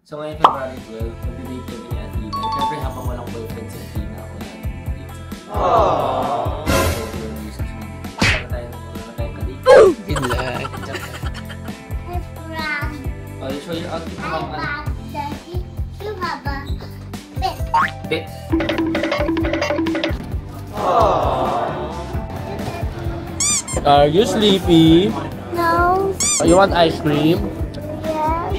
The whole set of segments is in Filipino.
So ngayon February 12, mag-date kami ni Athena. Siyempre habang walang boyfriend si Athena, ako lang mag-date sa kanya. Aww! Wala tayong kadate. Good luck! Oh, you show your outfit na mga You have a bit. bit. Are you sleepy? No. You want ice cream? Yeah.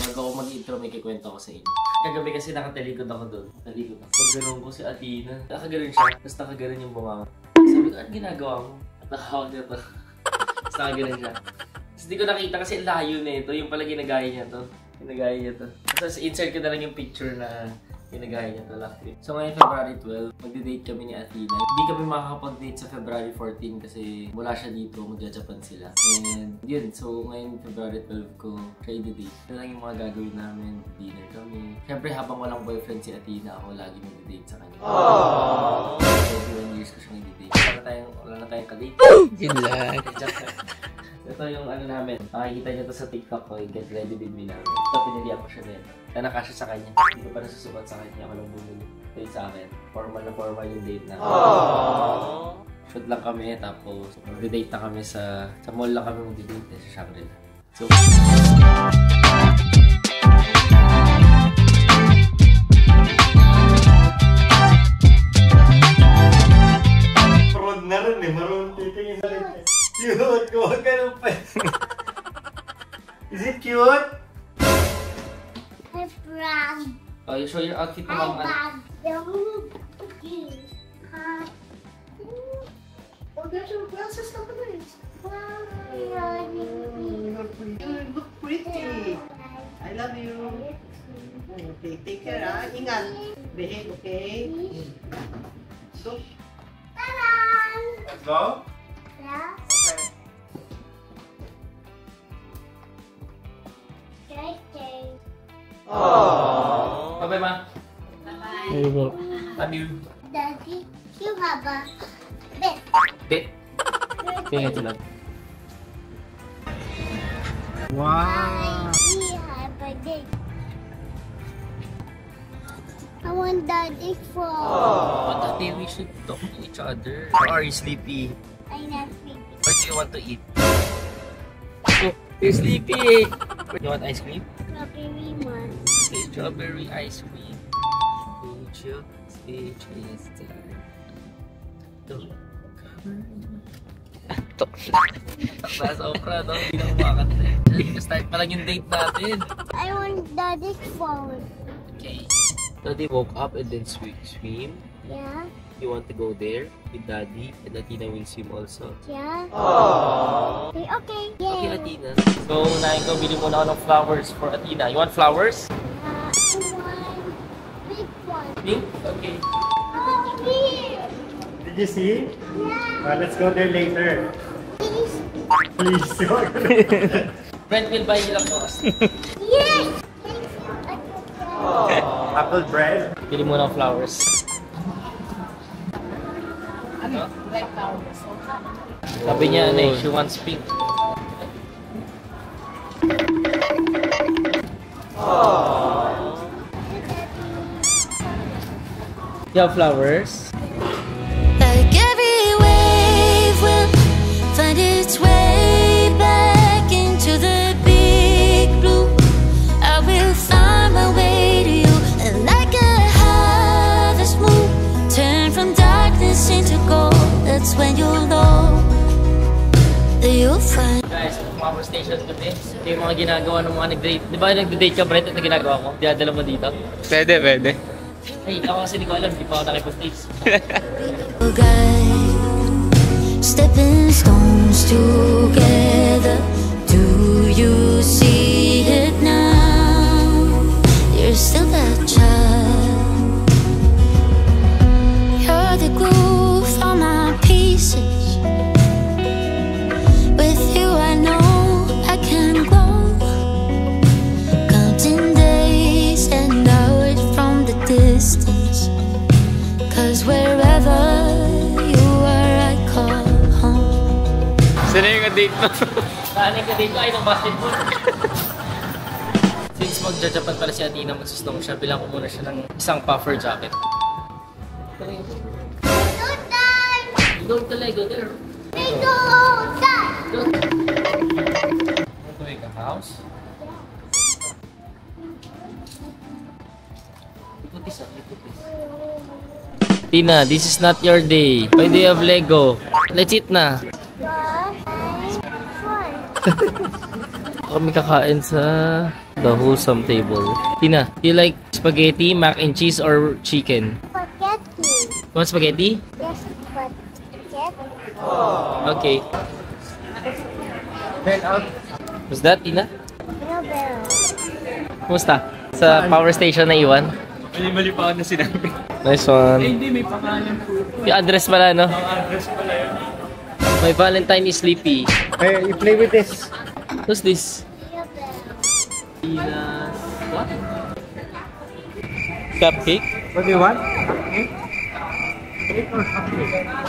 Bago ako mag-intro, may kikwento ako sa inyo. Kagabi kasi nakatalikod ako doon. Talikod ako. Paggalong ko si Athena. Nakaganon siya. Tapos nakaganon yung bumanga. Sabi ko, ano ginagawa mo? At nakahawag niya to. Tapos nakaganon siya. Tapos hindi ko nakita kasi layo na ito. Yung pala ginagaya niya to. Ginagaya niya to. Tapos insert ko na lang yung picture na ginagaya niya to. So ngayon February 12, magde-date kami ni Athena. Hindi kami makakapag-date sa February 14 kasi wala siya dito, magja-Japan sila. And yun, so ngayon February 12 ko try the date. Ito lang yung mga gagawin namin, dinner kami. Siyempre habang walang boyfriend si Athena, ako lagi magde-date sa kanya. Aww! 21 years ko siya magde-date. Wala na tayong kadate. Good luck! Ito yung ano namin, makikita niyo to sa TikTok ko, yung Get Ready With Me namin. Ito, pinilihan ko siya din. Kaya nakasya sa kanya. Hindi ko pa nasusukat sa kanya, ako lang bumili. Date sa akin. Formal na formal yung date na. Aww! Shoot lang kami, tapos mag-date na kami sa mall lang kami mag-date sa Shangri-La. So, Marunong na rin eh, marunong titingin na rin. Cute! Huwag ka nung pa. Is it cute? I'm proud. oh, you show your outfit na I'm mga proud. Oh, there's your glasses na pala eh. You look pretty. I love you. Okay, take care ha. Ingat. Behave, okay? So, let's go. Yeah. Okay. Aww! Bye-bye, ma. There you go. Love you. Daddy, you have a bit. Bit. Tingnan ito lang. Wow! We have a date. I want daddy's phone. But Ate, we should talk to each other. Or are you sleepy? I'm not sleeping. What do you want to eat? Oh, you're sleepy! You want ice cream? Strawberry one. Say strawberry ice cream. Stay chill. Tok. Nasa opera, no? Hindi na kumakanta. Start pa lang yung date natin. I want daddy's phone. Okay. Daddy woke up and then swim. Yeah. You want to go there with Daddy? And Athena will swim also. Yeah. Aww. Okay, okay. Okay, Yeah. Athena. So, unahin ko, bili muna ako ng flowers for Athena. You want flowers? I want big one. Pink? Okay. Oh, here. Did you see? Yeah. Let's go there later. Please. Please. Brent will buy you lang for us. Yes. Apple bread. Bili muna ng flowers. Ano? Like flowers. Sabi niya, ano eh, she wants pink. You have flowers? Like every wave will find its way back into the big blue. I will find my way to you, and like a harvest moon, turn from darkness into gold. That's when you'll know that you'll find. Guys, flower station kami. Ito yung mga ginagawa ng mga nag-date. Di ba nag-date ka, Brent, at na ginagawa mo? Dinadala mo dito? Pwede, pwede. Ay, ako kasi di ko alam, di pa ako nakipag-stage. Stepping stones together. Do you see it now? You're still that child. You're the glue for my pieces. With you I know I can grow. Counting days and hours from the distance. 'Cause wherever you are I call home. Sino yung date mo? Saan ka dito ay ng basketball? Since magja-Japan pala si Athena, magsusnong siya, bilang ko muna siya ng isang puffer jacket. Lego time! Go to Lego there. Lego time! Go. Want to make a house? Put this up, put this. Tina, this is not your day. My day of Lego. Let's eat na. Kami kakain sa the wholesome table. Tina, do you like spaghetti, mac and cheese, or chicken? Spaghetti. You want spaghetti? Yes, spaghetti. Okay. What's that, Tina? Bell. Kumusta? Sa power station na iwan? Mali-mali pa ako na sinabi. Nice one. Hindi, may pangalan po. Yung address pala, no? Ang address pala yun. My Valentine is sleepy. Hey, you play with this. Who's this? Bell. Tina's... What? Cupcake? What do you want?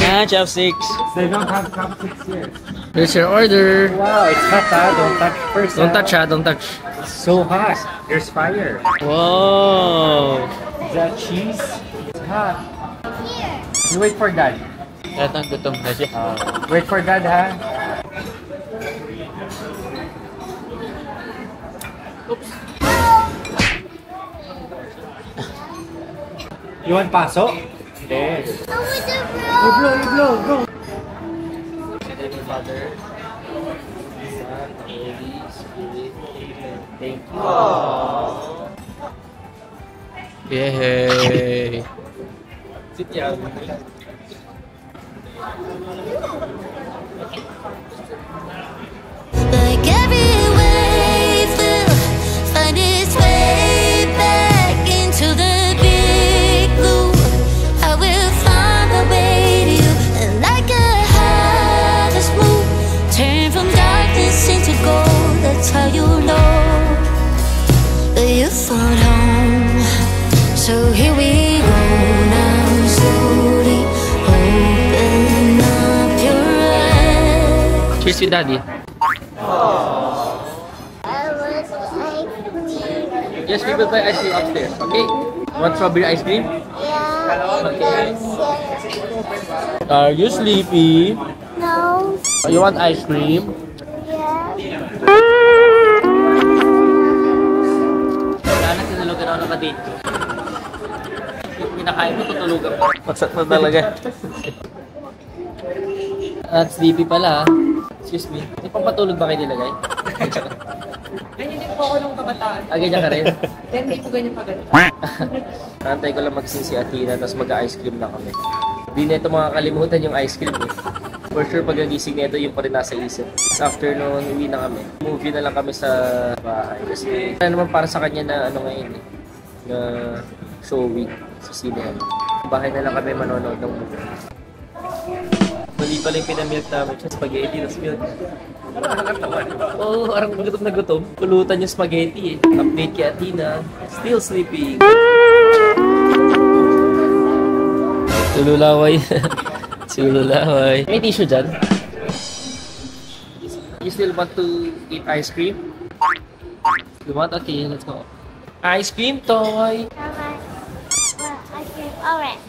Ah, chopsticks. They don't have chopsticks here. Here's your order. Wow, it's hot, huh? Don't touch first. Don't touch, ha? Don't touch. It's so hot. There's fire. Wow! Is that cheese? It's hot. Here. You wait for Dad. Eto, gutom na siya. Wait for Dad, ha? You want paso? Yes. Go with the You blow, you blow, go. Father, Son, Holy Spirit, Amen. Thank you. Yay! Sit down. Like every wave will find its way back into the big blue. I will find my way to you, and like a harvest moon, turn from darkness into gold. That's how you know that you found home. So here we go now, slowly open up your eyes. Cheers with Daddy. I was like, Yes, we will buy ice cream upstairs. Okay? Want strawberry ice cream? yeah. Okay. Yes. Are you sleepy? No. You want ice cream? Yeah. Sana tinulugan ako ng kadate ko. Yung pinakain mo, tutulugan ko. Magsat na talaga. At sleepy pala, ha? Excuse me. May pampatulog ba kayo nilagay? Ganyan din po ako nung kabataan. Ah, ganyan ka rin? Hindi ko ganyan pa ganyan. Nantay ko lang magising si Athena, tapos mag-ice cream na kami. Hindi na ito makakalimutan yung ice cream eh. For sure, pag nagising na ito, yung pa rin nasa isip. After noon, uwi na kami. Movie na lang kami sa bahay. Kasi, ano naman para sa kanya na ano ngayon eh. Na showing sa sinehan. Bahay na lang kami manonood ng movie. Mali pala yung pinamilk namin siya, spaghetti na milk. Oo, parang gutom na gutom. Pulutan yung spaghetti eh. Update kay Athena, still sleeping. Tululaway. Tululaway. May tissue dyan? You still want to eat ice cream? You want? Okay, let's go. Ice cream toy! Alright.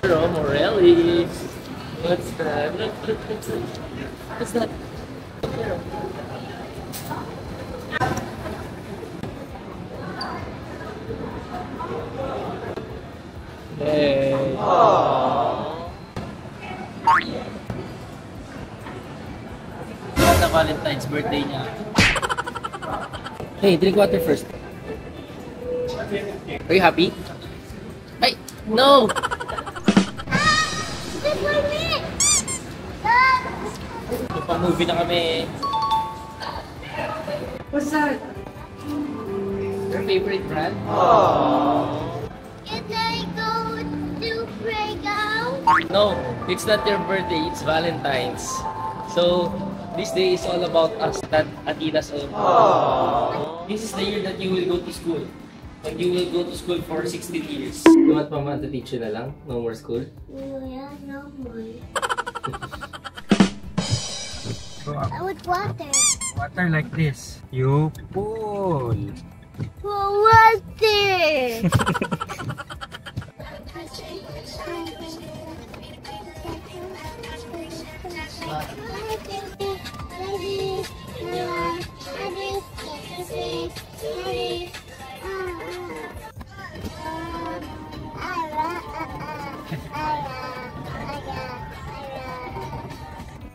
Morelli. What's that? What's that? Hey. Sa Valentine's birthday niya. Hey, drink water first. Are you happy? Ay, no! This for me. Pang-movie na kami. What's that? Your favorite brand? Can I go to playground? No, it's not your birthday, it's Valentine's. So, this day is all about us, that Athena's own. This is the year that you will go to school. And you will go to school for 16 years. You want Mama to teach you na lang? No more school? Yeah, no more. With water. Water like this. You pull. For water.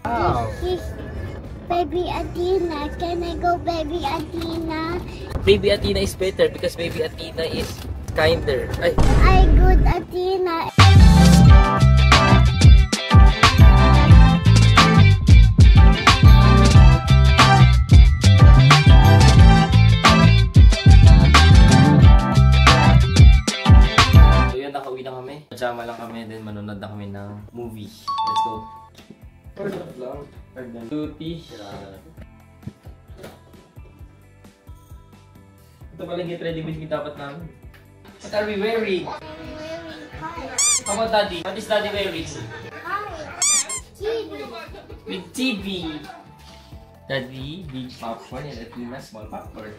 Wow. Baby Athena, can I go Baby Athena? Baby Athena is better because Baby Athena is kinder. Ay, I good Athena. so yun, nakauwi na kami. Pajama lang kami, then manonood na kami ng movie. Let's go. Order lang. Order. Duty. Ito pala get ready with me dapat namin. What are we wearing? How about Daddy? What is Daddy wearing? With TV. Daddy, big popcorn and Athena, small popcorn.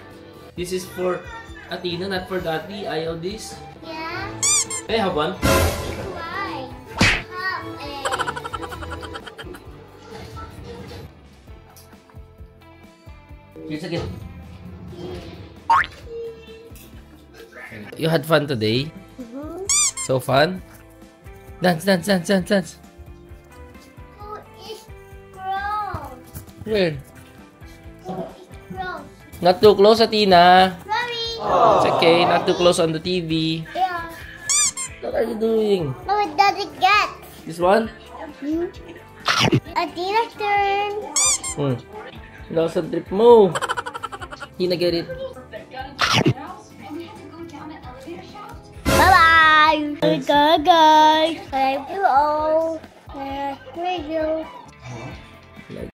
This is for Athena, not for Daddy. Ayaw this. Yeah. Hey, have one. Why? Here's again. You had fun today? So fun? Dance, dance, dance, dance, dance. Who is gross? Where? Who is gross? Not too close, Athena. Sorry. It's okay, not too close on the TV. Yeah. What are you doing? Oh, it doesn't get. This one? Athena's turn. Lost ang trip mo. Tina, get it. Bye-bye. Bye, guys. Bye, you all. Thank you.